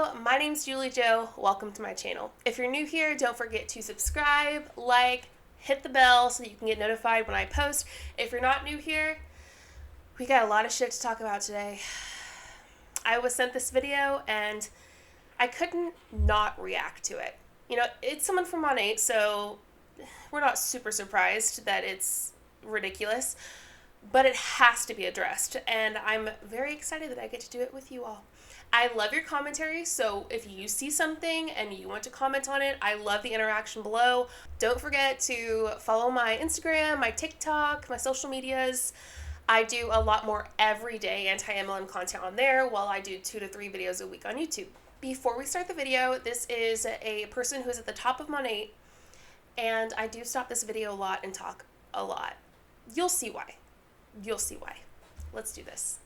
Hello, my name's JulieJo. Welcome to my channel. If you're new here, don't forget to subscribe, like, hit the bell so you can get notified when I post. If you're not new here, we got a lot of shit to talk about today. I was sent this video and I couldn't not react to it. You know, it's someone from Monat, so we're not super surprised that it's ridiculous, but it has to be addressed, and I'm very excited that I get to do it with you all. I love your commentary, so if you see something and you want to comment on it, I love the interaction below. Don't forget to follow my Instagram, my TikTok, my social medias. I do a lot more everyday anti-MLM content on there, while I do 2 to 3 videos a week on YouTube. Before we start the video, this is a person who is at the top of Monat, and I do stop this video a lot and talk a lot. You'll see why. You'll see why. Let's do this.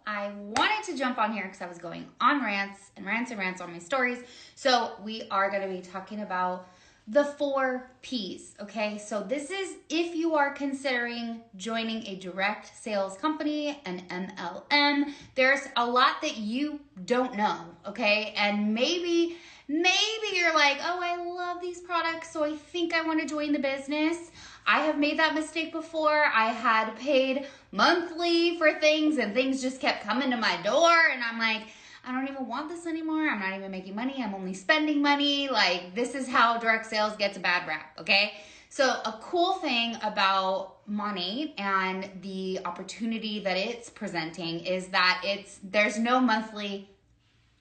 I wanted to jump on here because I was going on rants and rants on my stories. So we are going to be talking about the 4 P's, okay? So this is if you are considering joining a direct sales company, an MLM. There's a lot that you don't know, okay? And maybe you're like, oh, I love these products, so I think I want to join the business. I have made that mistake before. I had paid monthly for things and things just kept coming to my door, and I'm like, I don't even want this anymore. I'm not even making money. I'm only spending money. Like, this is how direct sales gets a bad rap, okay? So a cool thing about Monat and the opportunity that it's presenting is that there's no monthly,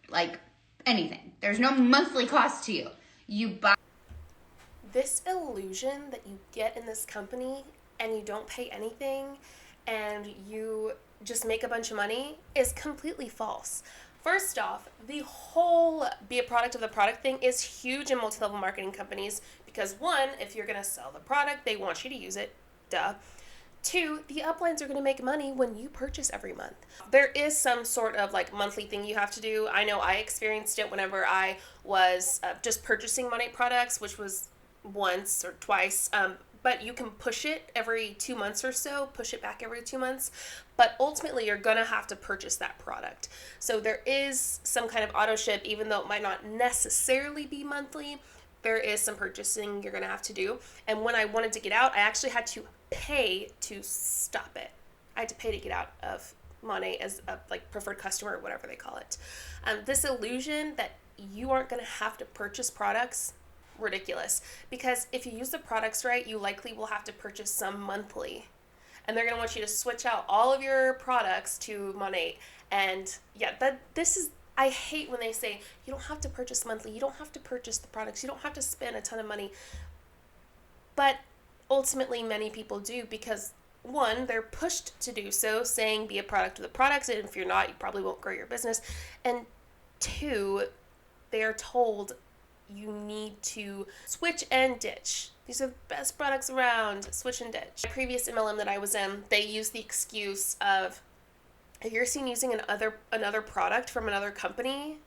like, anything. There's no monthly cost to you. You buy. This illusion that you get in this company and you don't pay anything and you just make a bunch of money is completely false. First off, the whole be a product of the product thing is huge in multi-level marketing companies because 1, if you're going to sell the product, they want you to use it. Duh. 2, the uplines are going to make money when you purchase every month. There is some sort of like monthly thing you have to do. I know I experienced it whenever I was just purchasing Monat products, which was once or twice, but you can push it every 2 months or so, push it back every 2 months, but ultimately you're gonna have to purchase that product. So there is some kind of auto ship, even though it might not necessarily be monthly, there is some purchasing you're gonna have to do. And when I wanted to get out, I actually had to pay to stop it. I had to pay to get out of Monat as a like preferred customer or whatever they call it. This illusion that you aren't gonna have to purchase products, ridiculous, because if you use the products right, you likely will have to purchase some monthly, and they're going to want you to switch out all of your products to Monat. And yeah, I hate when they say you don't have to purchase monthly, you don't have to purchase the products, you don't have to spend a ton of money, but ultimately many people do because 1, they're pushed to do so, saying be a product of the products, and if you're not, you probably won't grow your business, and 2, they are told you need to switch and ditch. These are the best products around. Switch and ditch. My previous MLM that I was in, they used the excuse of, if you're seen using another product from another company,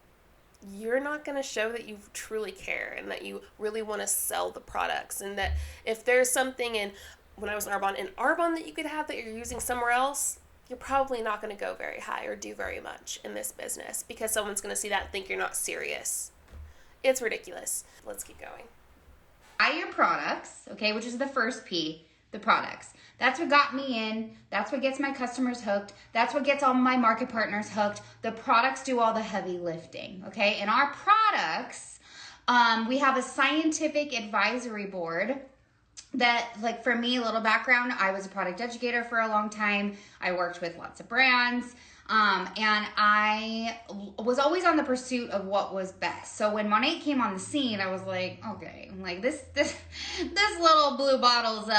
you're not going to show that you truly care and that you really want to sell the products. And that if there's something when I was in Arbonne that you could have that you're using somewhere else, you're probably not going to go very high or do very much in this business because someone's going to see that and think you're not serious. It's ridiculous. Let's keep going. Buy your products, okay, which is the first P, the products. That's what got me in. That's what gets my customers hooked. That's what gets all my market partners hooked. The products do all the heavy lifting, okay? And our products, we have a scientific advisory board that, like, for me, a little background, I was a product educator for a long time. I worked with lots of brands. And I was always on the pursuit of what was best. So when Monat came on the scene, I was like, okay, like this little blue bottle's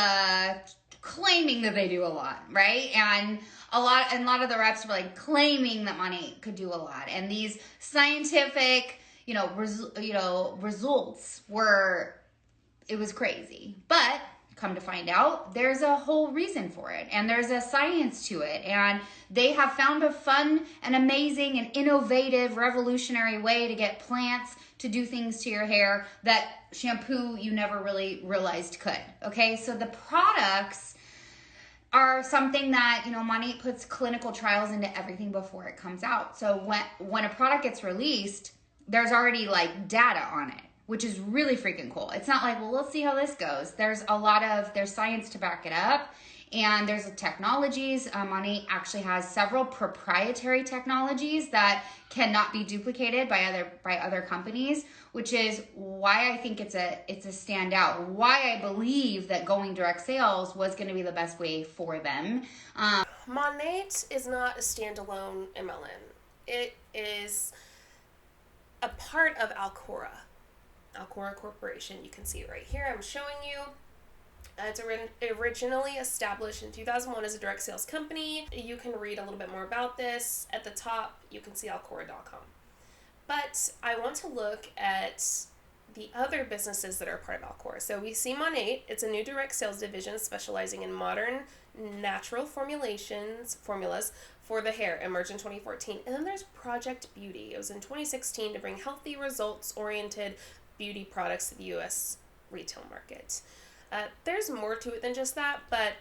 claiming that they do a lot, right? And a lot of the reps were like claiming that Monat could do a lot, and these scientific, results were, it was crazy, but. Come to find out, there's a whole reason for it, and there's a science to it, and they have found a fun and amazing and innovative, revolutionary way to get plants to do things to your hair that shampoo you never really realized could, okay? So the products are something that, you know, Monat puts clinical trials into everything before it comes out. So when a product gets released, there's already like data on it, which is really freaking cool. It's not like, well, let's see how this goes. There's science to back it up. And there's technologies. Monat actually has several proprietary technologies that cannot be duplicated by other companies, which is why I think it's a standout. Why I believe that going direct sales was going to be the best way for them. Monat is not a standalone MLM. It is a part of Alcora Corporation. You can see it right here. I'm showing you. It's originally established in 2001 as a direct sales company. You can read a little bit more about this. At the top, you can see alcora.com. But I want to look at the other businesses that are part of Alcora. So we see Monat. It's a new direct sales division specializing in modern natural formulas for the hair, emerged in 2014. And then there's Project Beauty. It was in 2016 to bring healthy, results-oriented beauty products to the U.S. retail market. There's more to it than just that, but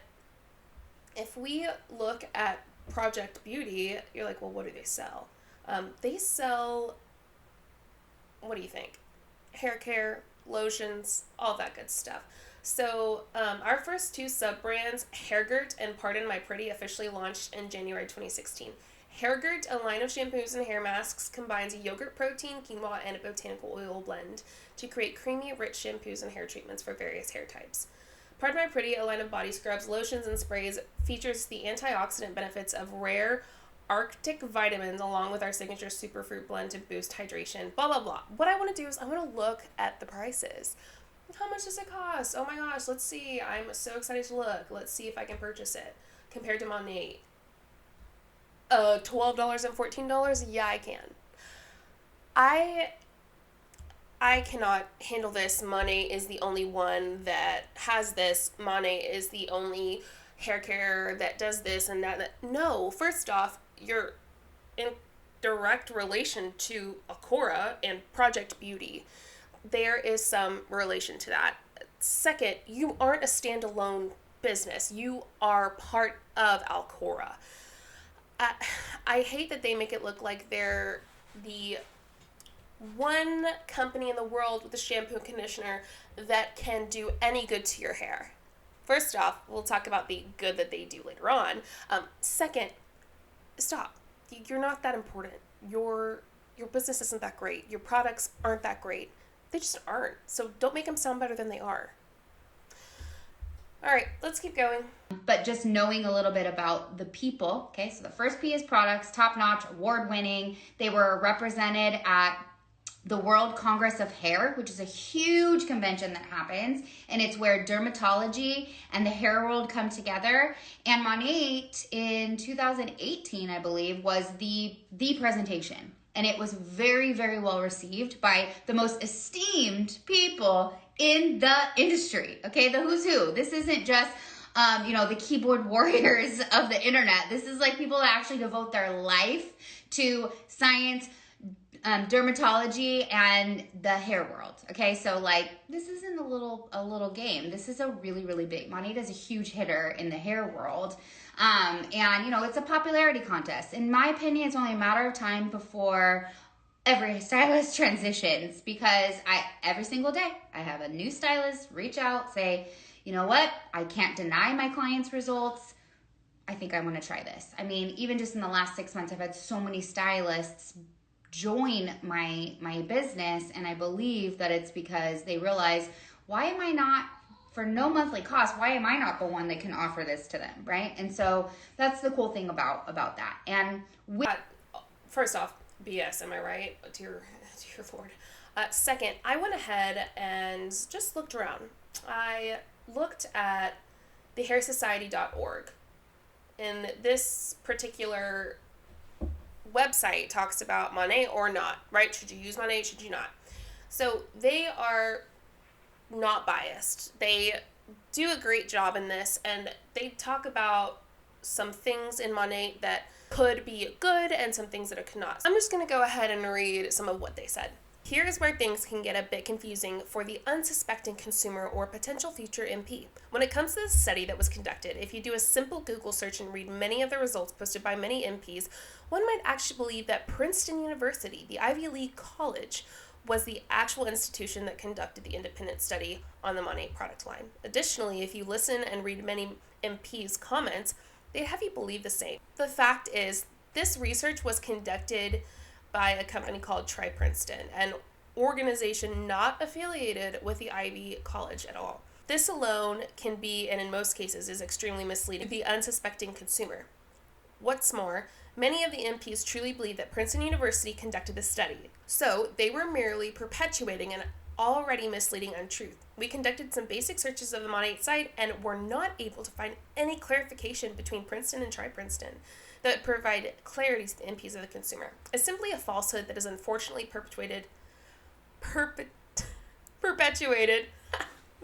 if we look at Project Beauty, you're like, well, what do they sell? They sell, what do you think? Hair care, lotions, all that good stuff. So our first two sub-brands, Hairgurt and Pardon My Pretty, officially launched in January 2016. Hairgurt, a line of shampoos and hair masks, combines yogurt protein, quinoa, and a botanical oil blend to create creamy, rich shampoos and hair treatments for various hair types. Pardon My Pretty, a line of body scrubs, lotions, and sprays, features the antioxidant benefits of rare Arctic vitamins along with our signature superfruit blend to boost hydration, blah, blah, blah. What I want to do is I want to look at the prices. How much does it cost? Oh my gosh, let's see. I'm so excited to look. Let's see if I can purchase it. Compared to Monat. $12 and $14? Yeah, I can. I cannot handle this. Monat is the only one that has this. Monat is the only hair care that does this and that. No, first off, you're in direct relation to Alcora and Project Beauty. There is some relation to that. Second, you aren't a standalone business. You are part of Alcora. I hate that they make it look like they're the one company in the world with a shampoo and conditioner that can do any good to your hair. First off, we'll talk about the good that they do later on. Second, stop. You're not that important. Your business isn't that great. Your products aren't that great. They just aren't. So don't make them sound better than they are. All right, let's keep going. But just knowing a little bit about the people, okay? So the first P is products, top-notch, award-winning. They were represented at the World Congress of Hair, which is a huge convention that happens, and it's where dermatology and the hair world come together. And Monat in 2018, I believe, was the presentation. And it was very, very well received by the most esteemed people in the industry, okay? The who's who. This isn't just, the keyboard warriors of the internet. This is like people that actually devote their life to science, dermatology, and the hair world, okay? So, like, this isn't a little game. This is a really, really big. Monat is a huge hitter in the hair world. And, it's a popularity contest. In my opinion, it's only a matter of time before every stylist transitions, because every single day I have a new stylist reach out, say, you know what, I can't deny my clients' results. I think I want to try this. I mean, even just in the last 6 months, I've had so many stylists join my business, and I believe that it's because they realize, why am I not, for no monthly cost, why am I not the one that can offer this to them, right? And so that's the cool thing about that. And first off, BS, am I right? Dear Lord. Second, I went ahead and just looked around. I looked at thehairsociety.org, and this particular website talks about Monat or not, right? Should you use Monat? Should you not? So they are not biased. They do a great job in this, and they talk about some things in Monat that could be good and some things that it could not. I'm just going to go ahead and read some of what they said. Here's where things can get a bit confusing for the unsuspecting consumer or potential future MP. When it comes to this study that was conducted, if you do a simple Google search and read many of the results posted by many MPs, one might actually believe that Princeton University, the Ivy League college, was the actual institution that conducted the independent study on the Monat product line. Additionally, if you listen and read many MPs' comments, they have you believe the same. The fact is, this research was conducted by a company called Try Princeton, an organization not affiliated with the Ivy College at all. This alone can be, and in most cases is extremely misleading to the unsuspecting consumer. What's more, many of the MPs truly believe that Princeton University conducted the study, so they were merely perpetuating an already misleading untruth. We conducted some basic searches of the Monat site and were not able to find any clarification between Princeton and Try Princeton that provide clarity to the MPs of the consumer. It's simply a falsehood that is unfortunately perpetuated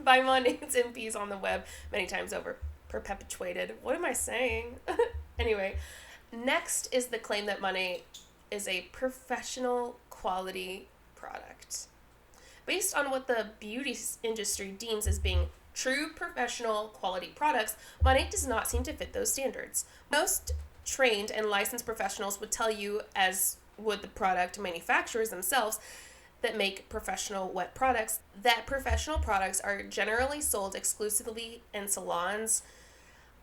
by Monat's MPs on the web many times over. Perpetuated. What am I saying? Anyway, next is the claim that Monat is a professional quality product. Based on what the beauty industry deems as being true professional quality products, Monat does not seem to fit those standards. Most trained and licensed professionals would tell you, as would the product manufacturers themselves that make professional wet products, that professional products are generally sold exclusively in salons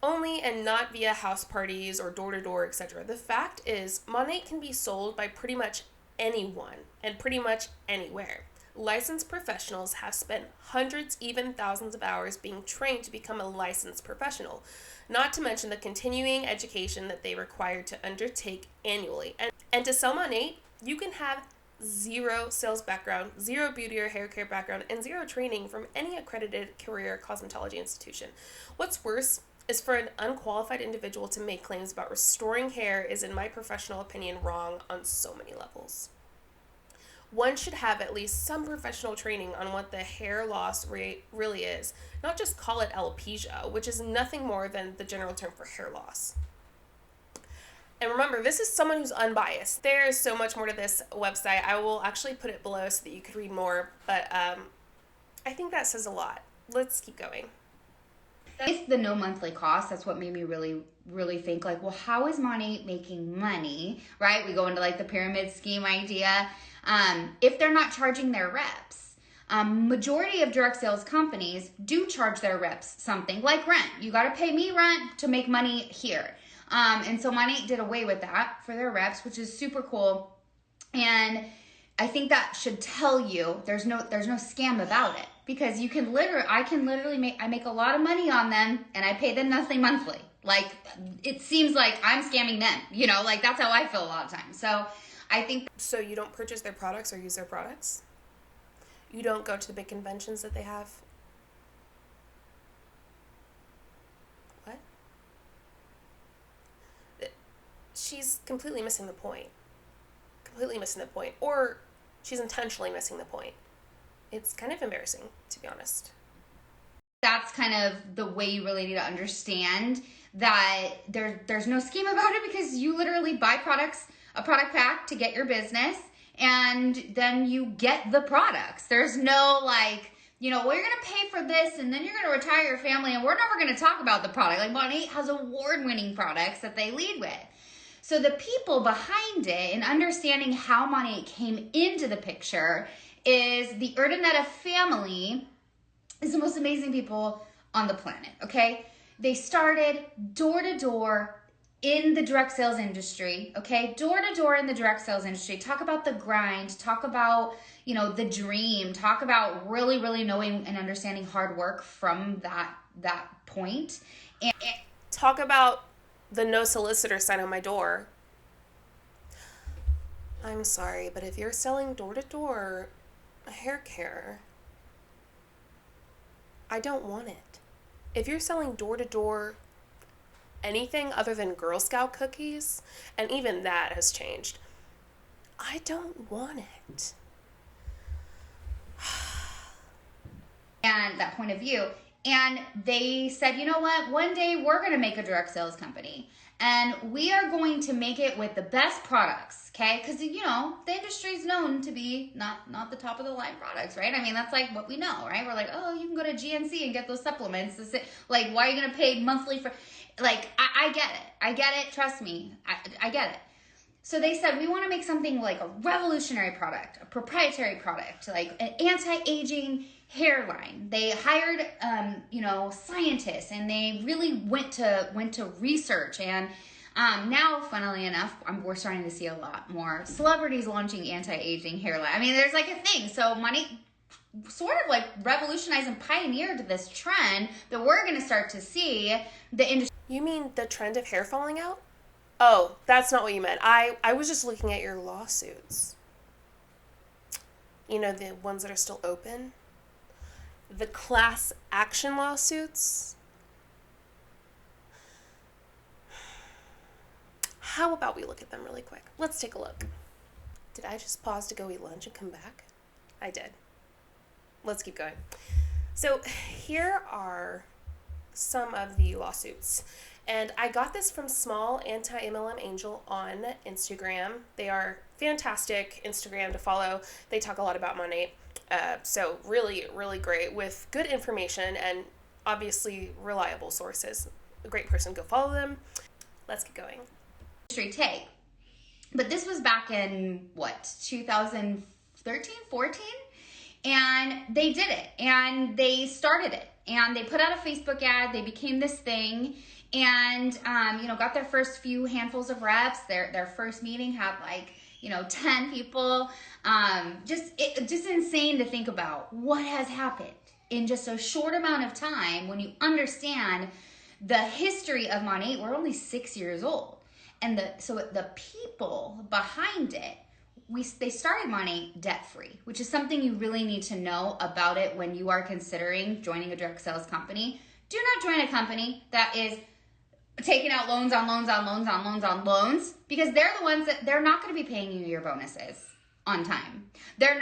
only and not via house parties or door-to-door, etc. The fact is, Monat can be sold by pretty much anyone and pretty much anywhere. Licensed professionals have spent hundreds, even thousands of hours being trained to become a licensed professional, not to mention the continuing education that they require to undertake annually. And to sell Monat, you can have zero sales background, zero beauty or hair care background, and zero training from any accredited career cosmetology institution. What's worse is for an unqualified individual to make claims about restoring hair is, in my professional opinion, wrong on so many levels. One should have at least some professional training on what the hair loss rate really is, not just call it alopecia, which is nothing more than the general term for hair loss. And remember, this is someone who's unbiased. There's so much more to this website. I will actually put it below so that you could read more, but I think that says a lot. Let's keep going. It's the no monthly cost. That's what made me really think, like, well, how is Monat making money, right? We go into like the pyramid scheme idea. If they're not charging their reps. Majority of direct sales companies do charge their reps something like rent. You got to pay me rent to make money here. And so Monat did away with that for their reps, which is super cool. And I think that should tell you there's no scam about it, because I can literally make a lot of money on them and I pay them nothing monthly. Like, it seems like I'm scamming them, like that's how I feel a lot of times. So I think. So you don't purchase their products or use their products? You don't go to the big conventions that they have? What? She's completely missing the point. Or she's intentionally missing the point. It's kind of embarrassing, to be honest. That's kind of the way you really need to understand that there's no scheme about it, because you literally buy a product pack to get your business, and then you get the products. There's no like, well, you're going to pay for this and then you're going to retire your family and we're never going to talk about the product. Like, Monat has award-winning products that they lead with. So the people behind it and understanding how Monat came into the picture is the Urdaneta family is the most amazing people on the planet, okay? They started door to door in the direct sales industry, okay? Door to door in the direct sales industry. Talk about the grind, talk about, the dream, talk about really, really knowing and understanding hard work from that point. And talk about the no solicitor sign on my door. I'm sorry, but if you're selling door to door hair care, I don't want it. If you're selling door to door anything other than Girl Scout cookies, and even that has changed, I don't want it. And that point of view. And they said, you know what? One day we're going to make a direct sales company. And we are going to make it with the best products, okay? Because, you know, the industry is known to be not the top of the line products, right? I mean, that's like what we know, right? We're like, oh, you can go to GNC and get those supplements. Like, why are you going to pay monthly for... Like, I get it. I get it. Trust me. I get it. So they said, we want to make something like a revolutionary product, a proprietary product, like an anti-aging hairline. They hired, scientists, and they really went to research. And now, funnily enough, we're starting to see a lot more celebrities launching anti-aging hairline. I mean, there's like a thing. So money sort of like revolutionized and pioneered this trend that we're going to start to see the industry. You mean the trend of hair falling out? Oh, that's not what you meant. I was just looking at your lawsuits. You know, the ones that are still open? The class action lawsuits? How about we look at them really quick? Let's take a look. Did I just pause to go eat lunch and come back? I did. Let's keep going. So here are some of the lawsuits. And I got this from Small AntiMLM Angel on Instagram. They are fantastic Instagram to follow. They talk a lot about money. So really, really great with good information and obviously reliable sources. A great person, go follow them. Let's get going. Take. But this was back in, 2013, 14? And they did it. And they started it. And they put out a Facebook ad. They became this thing. And, got their first few handfuls of reps. Their first meeting had 10 people. Just insane to think about what has happened in just a short amount of time when you understand the history of Monat Hun. We're only 6 years old. And the people behind it, they started Monat Hun debt-free, which is something you really need to know about it when you are considering joining a direct sales company. Do not join a company that is taking out loans on loans on loans on loans on loans, because they're the ones that they're not going to be paying you your bonuses on time. They're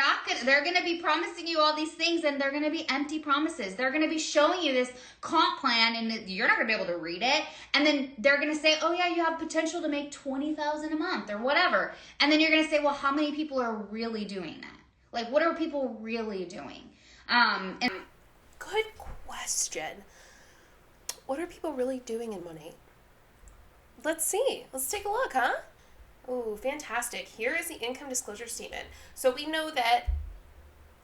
going to be promising you all these things, and they're going to be empty promises. They're going to be showing you this comp plan, and you're not going to be able to read it. And then they're going to say, oh yeah, you have potential to make $20,000 a month or whatever. And then you're going to say, well, how many people are really doing that? Like, what are people really doing? Good question. What are people really doing in Monat Hun? Let's see. Let's take a look, huh? Oh, fantastic. Here is the income disclosure statement. So we know that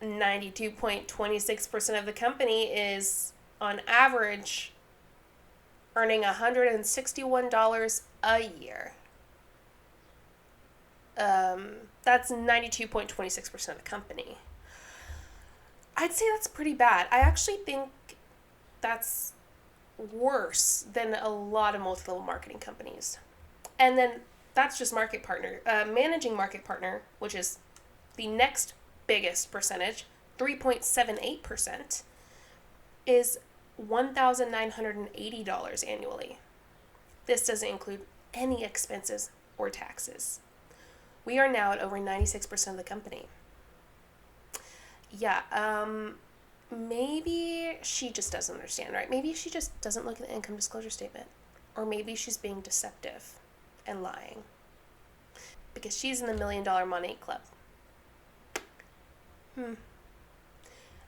92.26% of the company is, on average, earning $161 a year. That's 92.26% of the company. I'd say that's pretty bad. I actually think that's worse than a lot of multi-level marketing companies. And then that's just market partner. Managing market partner, which is the next biggest percentage, 3.78%, is $1,980 annually. This doesn't include any expenses or taxes. We are now at over 96% of the company. Yeah, maybe she just doesn't understand, right? Maybe she just doesn't look at the income disclosure statement. Or maybe she's being deceptive and lying. Because she's in the $1 Million Monat Club. I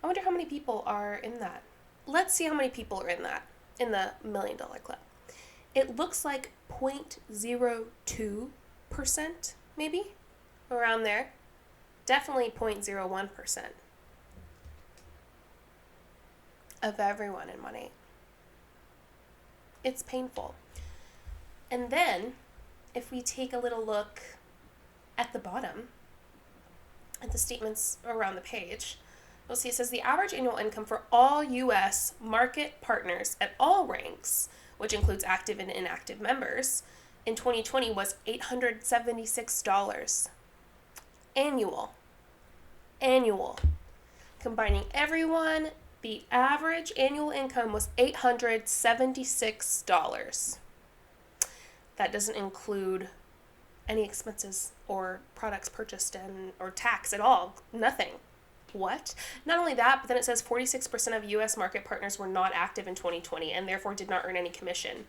wonder how many people are in that. Let's see how many people are in that, in the $1 Million Club. It looks like 0.02%, maybe? Around there. Definitely 0.01%. Of everyone in Monat Hun. It's painful. And then, if we take a little look at the bottom, at the statements around the page, you'll see it says the average annual income for all U.S. market partners at all ranks, which includes active and inactive members, in 2020 was $876. Annual. Combining everyone, the average annual income was $876. That doesn't include any expenses or products purchased or tax at all. Nothing. What? Not only that, but then it says 46% of U.S. market partners were not active in 2020 and therefore did not earn any commission.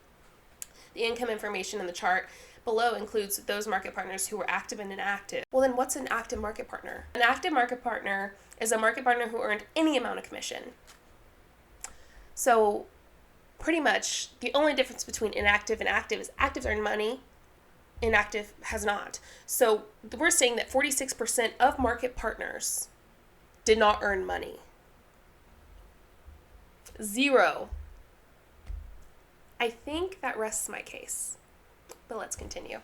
The income information in the chart below includes those market partners who were active and inactive. Well, then what's an active market partner? An active market partner is a market partner who earned any amount of commission. So pretty much the only difference between inactive and active is actives earn money, inactive has not. So we're saying that 46% of market partners did not earn money. 0. I think that rests my case. But let's continue.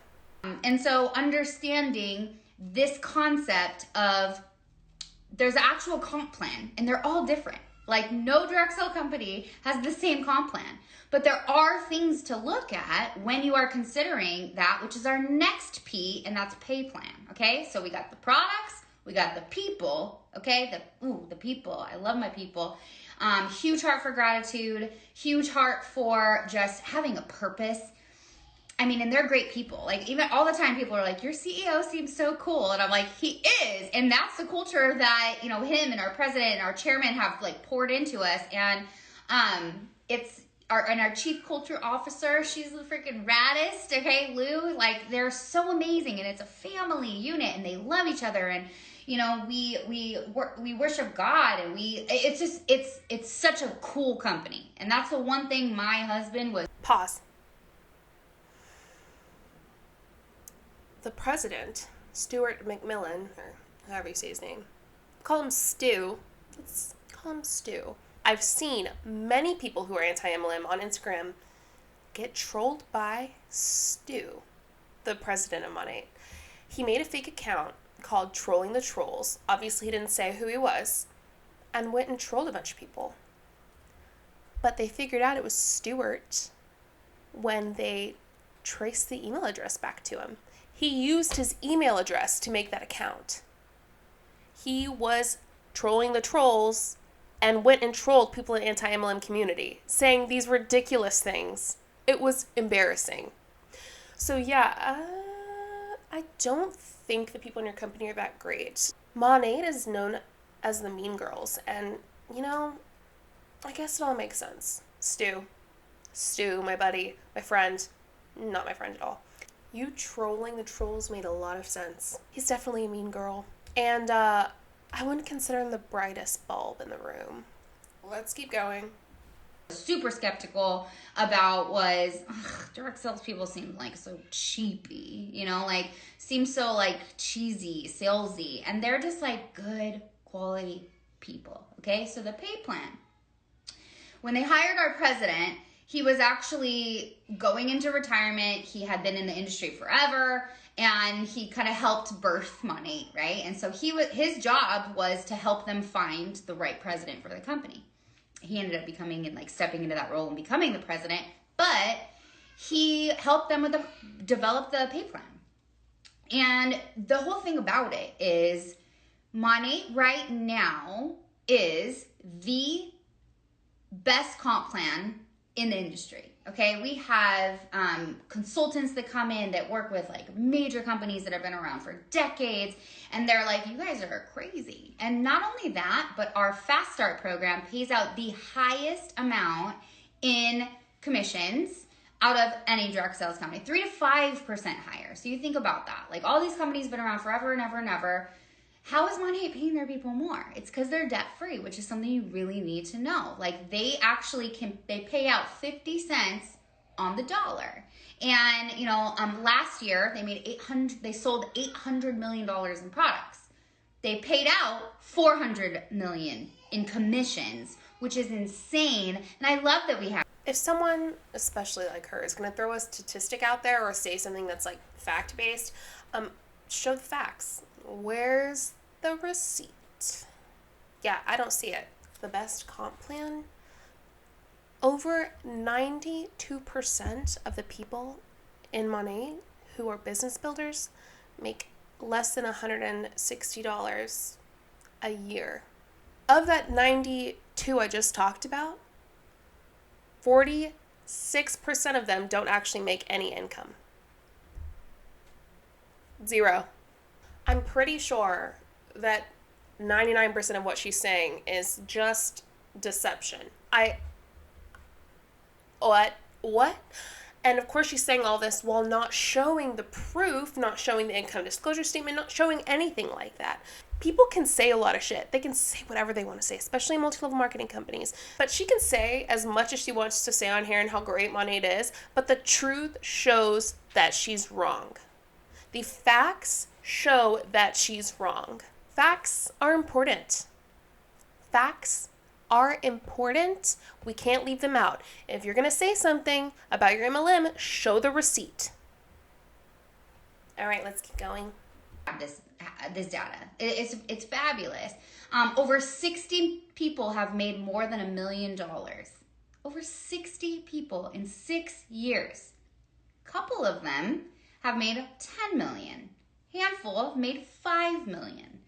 And so understanding this concept of there's an actual comp plan and they're all different. Like no direct sell company has the same comp plan, but there are things to look at when you are considering that, which is our next P, and that's pay plan. Okay. So we got the products, we got the people. Okay. The people. I love my people. Huge heart for gratitude, huge heart for just having a purpose. I mean, and they're great people. Like even all the time people are like, your CEO seems so cool. And I'm like, he is. And that's the culture that, you know, him and our president and our chairman have like poured into us. And it's our chief culture officer, she's the freaking raddest. Okay, Lou, like they're so amazing. And it's a family unit and they love each other. And, you know, we worship God, and it's such a cool company. And that's the one thing my husband was. Pause. The president, Stuart McMillan, or however you say his name, call him Stu. Let's call him Stu. I've seen many people who are anti-MLM on Instagram get trolled by Stu, the president of Monat. He made a fake account called Trolling the Trolls. Obviously, he didn't say who he was, and went and trolled a bunch of people. But they figured out it was Stuart when they traced the email address back to him. He used his email address to make that account. He was trolling the trolls and went and trolled people in the anti-MLM community, saying these ridiculous things. It was embarrassing. So yeah, I don't think the people in your company are that great. Monat is known as the mean girls, and you know, I guess it all makes sense. Stu, my buddy, my friend, not my friend at all. You trolling the trolls made a lot of sense. He's definitely a mean girl. And I wouldn't consider him the brightest bulb in the room. Let's keep going. Super skeptical about was direct salespeople seem like so cheapy, you know, like seem so like cheesy, salesy, and they're just like good quality people. Okay, so the pay plan. When they hired our president, he was actually going into retirement. He had been in the industry forever, and he kind of helped birth Monat, right? And so his job was to help them find the right president for the company. He ended up becoming and like stepping into that role and becoming the president, but he helped them develop the pay plan. And the whole thing about it is Monat right now is the best comp plan in the industry. Okay, we have consultants that come in that work with like major companies that have been around for decades, and they're like, you guys are crazy. And not only that, but our Fast Start program pays out the highest amount in commissions out of any direct sales company, 3 to 5% higher. So you think about that. Like all these companies have been around forever and ever and ever. How is Monat paying their people more? It's because they're debt free, which is something you really need to know. Like they actually they pay out 50 cents on the dollar. And you know, last year they sold $800 million in products. They paid out $400 million in commissions, which is insane. And I love that we have. If someone, especially like her, is going to throw a statistic out there or say something that's like fact-based, show the facts. Where's the receipt? Yeah, I don't see it. The best comp plan? Over 92% of the people in Monat who are business builders make less than $160 a year. Of that 92 I just talked about, 46% of them don't actually make any income. 0. I'm pretty sure that 99% of what she's saying is just deception. What? And of course she's saying all this while not showing the proof, not showing the income disclosure statement, not showing anything like that. People can say a lot of shit. They can say whatever they want to say, especially in multi-level marketing companies. But she can say as much as she wants to say on here and how great Monat is, but the truth shows that she's wrong. The facts show that she's wrong. Facts are important. Facts are important. We can't leave them out. If you're going to say something about your MLM, show the receipt. All right, let's keep going. This data. It's fabulous. Over 60 people have made more than $1 million. Over 60 people in 6 years. Couple of them have made 10 million. Handful have made 5 million.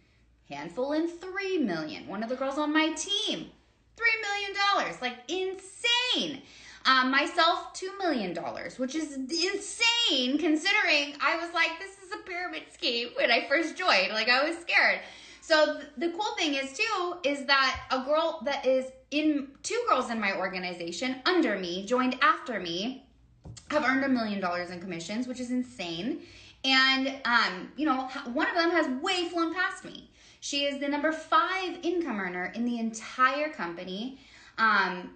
Handful in 3 million. One of the girls on my team, $3 million. Like insane. Myself, $2 million, which is insane considering I was like, this is a pyramid scheme when I first joined. Like I was scared. So the cool thing is too, is that a girl that is in, 2 girls in my organization under me, joined after me, have earned $1 million in commissions, which is insane. And, you know, one of them has way flown past me. She is the number 5 income earner in the entire company.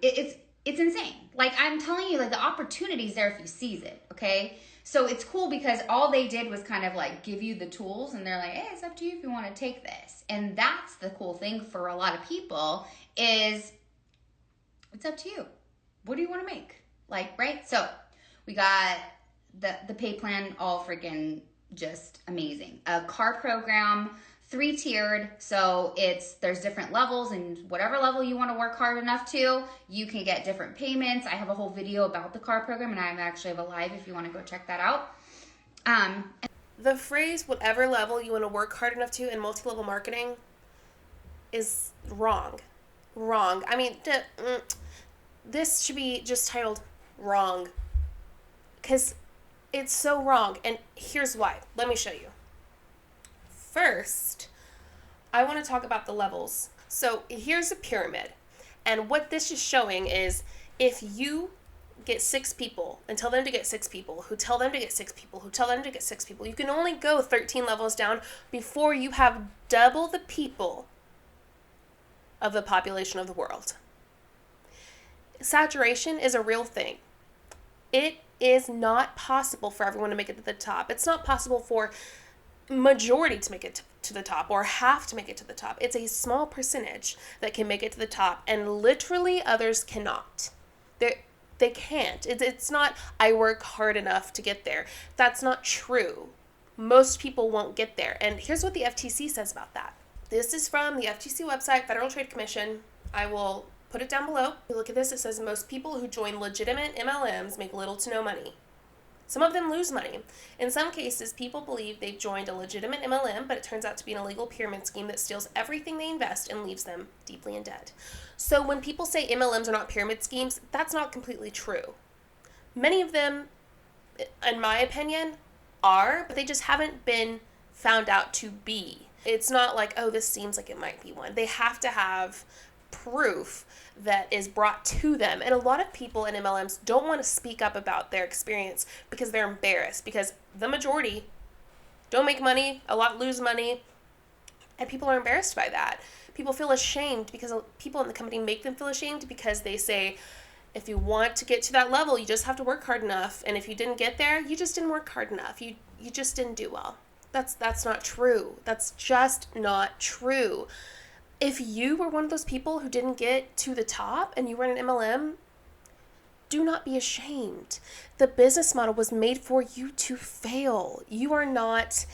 It's insane. Like I'm telling you, like the opportunity's there if you seize it, okay? So it's cool because all they did was kind of like give you the tools and they're like, hey, it's up to you if you want to take this. And that's the cool thing for a lot of people is it's up to you. What do you want to make? Like, right? So we got the pay plan, all freaking just amazing. A car program, 3-tiered, so there's different levels, and whatever level you want to work hard enough to, you can get different payments. I have a whole video about the car program, and I actually have a live if you want to go check that out. The phrase whatever level you want to work hard enough to in multi-level marketing is wrong. I mean, this should be just titled wrong because it's so wrong, and here's why. Let me show you. First, I want to talk about the levels. So here's a pyramid. And what this is showing is if you get 6 people and tell them to get 6 people, who tell them to get 6 people, who tell them to get 6 people, you can only go 13 levels down before you have double the people of the population of the world. Saturation is a real thing. It is not possible for everyone to make it to the top. It's not possible for majority to make it to the top or half to make it to the top. It's a small percentage that can make it to the top, and literally others cannot. They can't. It's not, I work hard enough to get there. That's not true. Most people won't get there. And here's what the FTC says about that. This is from the FTC website, Federal Trade Commission. I will put it down below. You look at this, it says most people who join legitimate MLMs make little to no money. Some of them lose money. In some cases, people believe they've joined a legitimate MLM, but it turns out to be an illegal pyramid scheme that steals everything they invest and leaves them deeply in debt. So when people say MLMs are not pyramid schemes, that's not completely true. Many of them, in my opinion, are, but they just haven't been found out to be. It's not like, oh, this seems like it might be one. They have to have proof that is brought to them. And a lot of people in MLMs don't want to speak up about their experience because they're embarrassed, because the majority don't make money, a lot lose money, and people are embarrassed by that. People feel ashamed because people in the company make them feel ashamed because they say, if you want to get to that level, you just have to work hard enough. And if you didn't get there, you just didn't work hard enough. You just didn't do well. That's not true. That's just not true. If you were one of those people who didn't get to the top and you were in an MLM, do not be ashamed. The business model was made for you to fail. You are not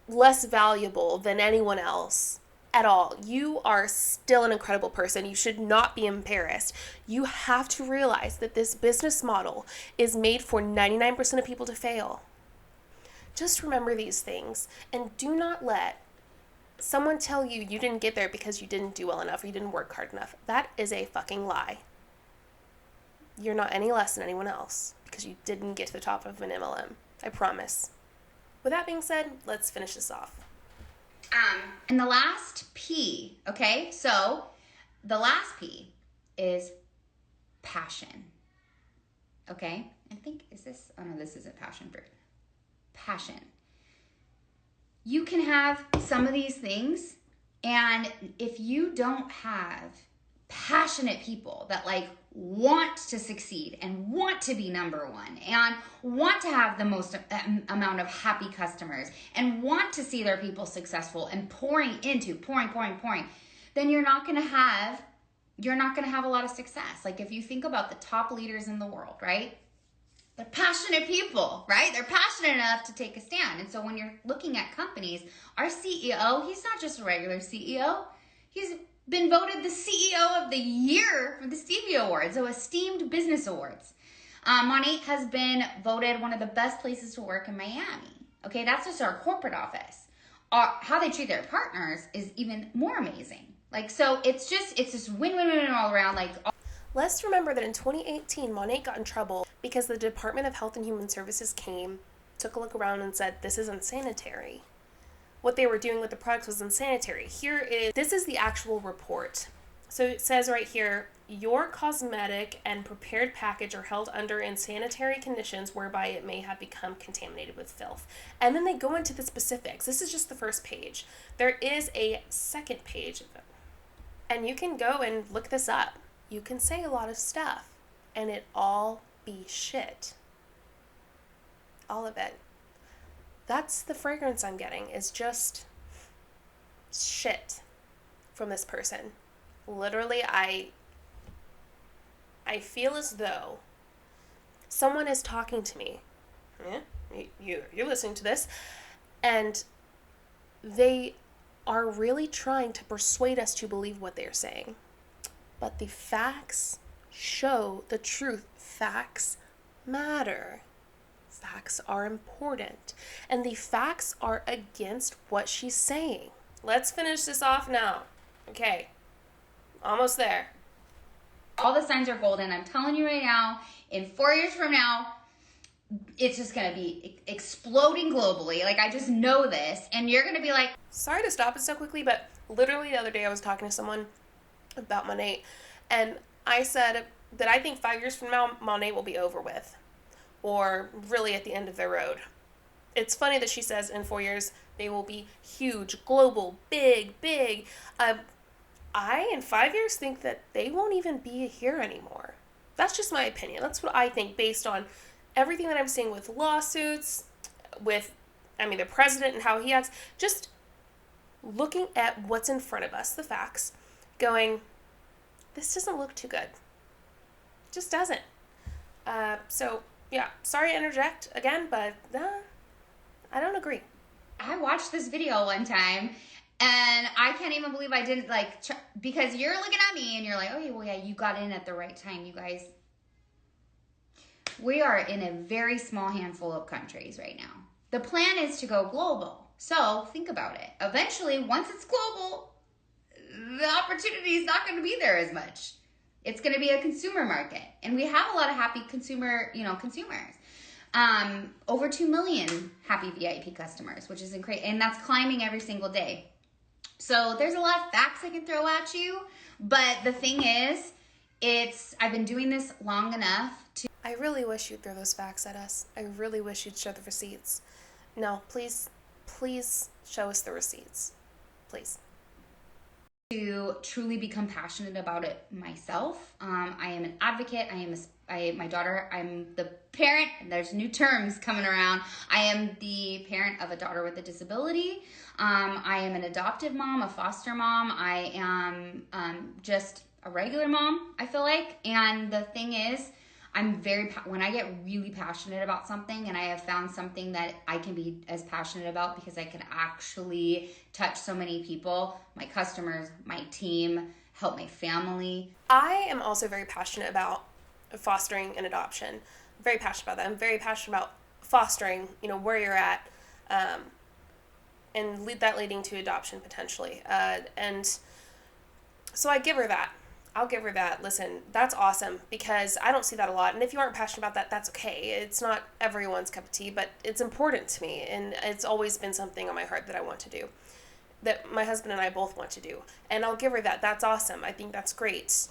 less valuable than anyone else at all. You are still an incredible person. You should not be embarrassed. You have to realize that this business model is made for 99% of people to fail. Just remember these things and do not let someone tell you you didn't get there because you didn't do well enough or you didn't work hard enough. That is a fucking lie. You're not any less than anyone else because you didn't get to the top of an MLM. I promise. With that being said, let's finish this off. And the last P, okay? So the last P is passion. Okay? I think, oh no, this isn't passion fruit. Passion. You can have some of these things, and if you don't have passionate people that like want to succeed and want to be number one and want to have the most amount of happy customers and want to see their people successful and pouring, then you're not going to have a lot of success. Like if you think about the top leaders in the world, right? They're passionate people, right? They're passionate enough to take a stand. And so when you're looking at companies, our CEO, he's not just a regular CEO. He's been voted the CEO of the year for the Stevie Awards, so Esteemed Business Awards. Monat has been voted one of the best places to work in Miami. Okay, that's just our corporate office. How they treat their partners is even more amazing. Like, so it's just win-win-win all around. Like, let's remember that in 2018, Monat got in trouble because the Department of Health and Human Services came, took a look around and said, this is unsanitary. What they were doing with the products was unsanitary. This is the actual report. So it says right here, your cosmetic and prepared package are held under unsanitary conditions whereby it may have become contaminated with filth. And then they go into the specifics. This is just the first page. There is a second page of it. And you can go and look this up. You can say a lot of stuff and it all be shit. All of it. That's the fragrance I'm getting, is just shit from this person. Literally, I feel as though someone is talking to me. You're listening to this. And they are really trying to persuade us to believe what they're saying. But the facts show the truth. Facts matter. Facts are important. And the facts are against what she's saying. Let's finish this off now. Okay. Almost there. All the signs are golden. I'm telling you right now, in 4 years from now, it's just going to be exploding globally. Like, I just know this. And you're going to be like... Sorry to stop it so quickly, but literally the other day I was talking to someone about Monat. And I said that I think 5 years from now, Monat will be over with. Or really at the end of their road. It's funny that she says in 4 years they will be huge, global, big. I, in 5 years, think that they won't even be here anymore. That's just my opinion. That's what I think based on everything that I'm seeing with lawsuits, the president and how he acts. Just looking at what's in front of us, the facts, going, this doesn't look too good. It just doesn't. Yeah, sorry to interject again, but I don't agree. I watched this video one time, and I can't even believe I didn't, because you're looking at me, and you're like, oh, well, yeah, you got in at the right time, you guys. We are in a very small handful of countries right now. The plan is to go global. So think about it. Eventually, once it's global, the opportunity is not going to be there as much. It's going to be a consumer market. And we have a lot of happy consumers. Over 2 million happy VIP customers, which is incredible. And that's climbing every single day. So there's a lot of facts I can throw at you. But the thing is, I've been doing this long enough to... I really wish you'd throw those facts at us. I really wish you'd show the receipts. No, please show us the receipts. Please. To truly become passionate about it myself. I am an advocate. My daughter, I'm the parent, and there's new terms coming around. I am the parent of a daughter with a disability. I am an adoptive mom, a foster mom. I am just a regular mom, I feel like. And the thing is, when I get really passionate about something, and I have found something that I can be as passionate about because I can actually touch so many people, my customers, my team, help my family. I am also very passionate about fostering and adoption. I'm very passionate about that. I'm very passionate about fostering, where you're at, and leading to adoption potentially. And so I give her that. I'll give her that. Listen, that's awesome because I don't see that a lot. And if you aren't passionate about that, that's okay. It's not everyone's cup of tea, but it's important to me. And it's always been something on my heart that I want to do. that my husband and I both want to do. And I'll give her that. That's awesome. I think that's great.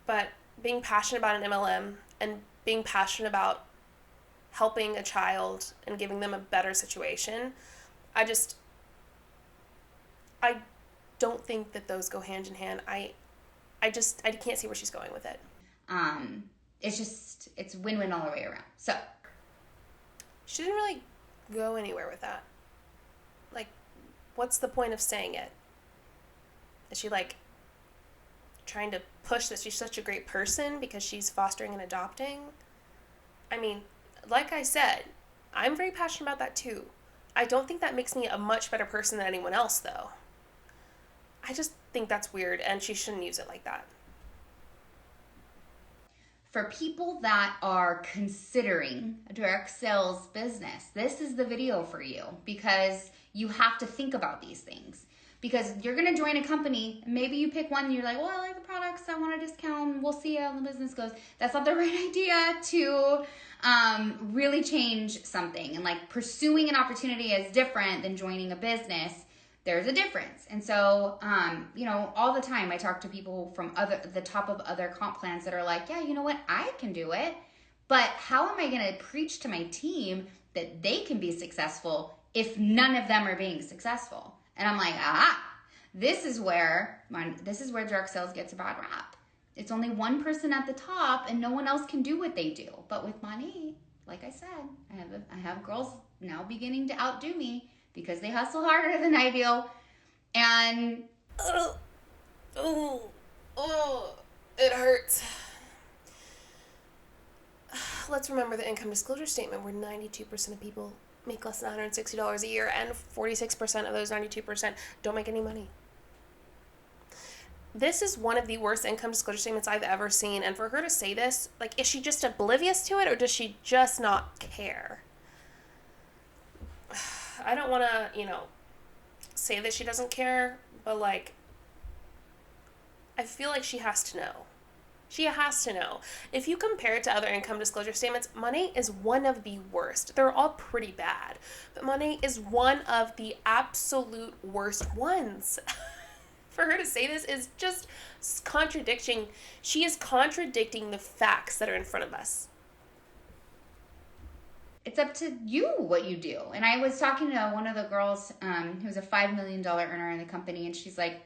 But being passionate about an MLM and being passionate about helping a child and giving them a better situation, I don't think that those go hand in hand. I can't see where she's going with it. It's win-win all the way around. So she didn't really go anywhere with that. Like, what's the point of saying it? Is she like trying to push that she's such a great person because she's fostering and adopting? I mean, like I said, I'm very passionate about that too. I don't think that makes me a much better person than anyone else, though. I just think that's weird, and she shouldn't use it like that. For people that are considering a direct sales business, this is the video for you, because you have to think about these things. Because you're going to join a company, maybe you pick one and you're like, well, I like the products, I want a discount, we'll see how the business goes. That's not the right idea to really change something. And like, pursuing an opportunity is different than joining a business. There's a difference. And so, all the time I talk to people from the top of other comp plans that are like, yeah, you know what, I can do it, but how am I going to preach to my team that they can be successful if none of them are being successful? And I'm like, this is where direct sales gets a bad rap. It's only one person at the top and no one else can do what they do. But with money, like I said, I have girls now beginning to outdo me because they hustle harder than I do. And it hurts. Let's remember the income disclosure statement where 92% of people make less than $160 a year, and 46% of those 92% don't make any money. This is one of the worst income disclosure statements I've ever seen, and for her to say this, like, is she just oblivious to it, or does she just not care? I don't want to, say that she doesn't care, but, like, I feel like she has to know. She has to know. If you compare it to other income disclosure statements, money is one of the worst. They're all pretty bad, but money is one of the absolute worst ones. For her to say this is just contradicting. She is contradicting the facts that are in front of us. It's up to you what you do. And I was talking to one of the girls who's a $5 million earner in the company, and she's like,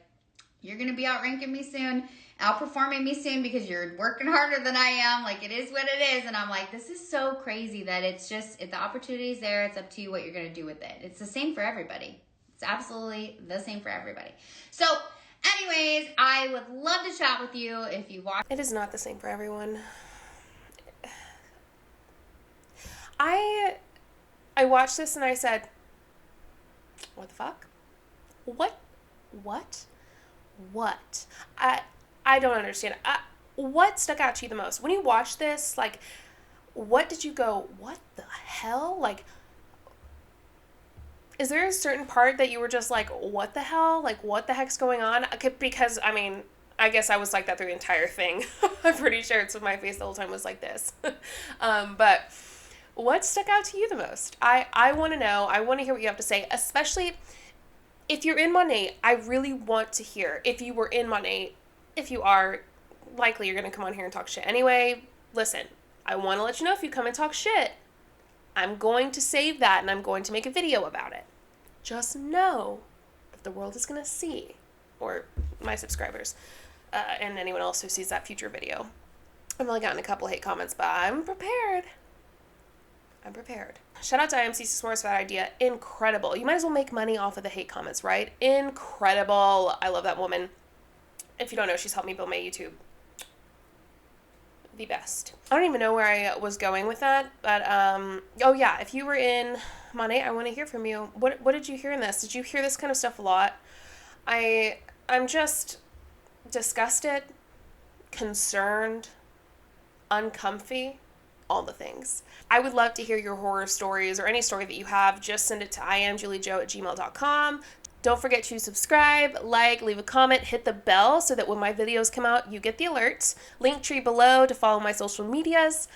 you're going to be outranking me soon, outperforming me soon, because you're working harder than I am. Like, it is what it is. And I'm like, this is so crazy that it's just, if the opportunity's there, it's up to you what you're going to do with it. It's the same for everybody. It's absolutely the same for everybody. So anyways, I would love to chat with you if you watch. It is not the same for everyone. I watched this and I said, what the fuck? What? I don't understand. What stuck out to you the most? When you watched this, like, what did you go, what the hell? Like, is there a certain part that you were just like, what the hell? Like, what the heck's going on? Because, I mean, I guess I was like that through the entire thing. I'm pretty sure it's my face the whole time was like this. But what stuck out to you the most? I want to know. I want to hear what you have to say, especially if you're in Monat. I really want to hear if you were in Monat. If you are, likely you're going to come on here and talk shit. Anyway, listen, I want to let you know if you come and talk shit, I'm going to save that and I'm going to make a video about it. Just know that the world is going to see, or my subscribers, and anyone else who sees that future video. I've only gotten a couple hate comments, but I'm prepared. Shout out to IMC S'mores for that idea. Incredible. You might as well make money off of the hate comments, right? Incredible. I love that woman. If you don't know, she's helped me build my YouTube. The best. I don't even know where I was going with that, but, oh yeah, if you were in Monat, I want to hear from you. What did you hear in this? Did you hear this kind of stuff a lot? I'm just disgusted, concerned, uncomfy, all the things. I would love to hear your horror stories or any story that you have. Just send it to iamjuliejo@gmail.com. Don't forget to subscribe, like, leave a comment, hit the bell so that when my videos come out, you get the alerts. Linktree below to follow my social medias.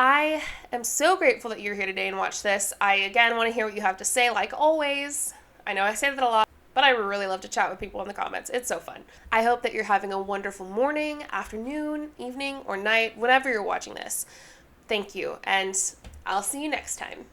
I am so grateful that you're here today and watch this. I, again, want to hear what you have to say, like always. I know I say that a lot, but I really love to chat with people in the comments. It's so fun. I hope that you're having a wonderful morning, afternoon, evening, or night, whenever you're watching this. Thank you, and I'll see you next time.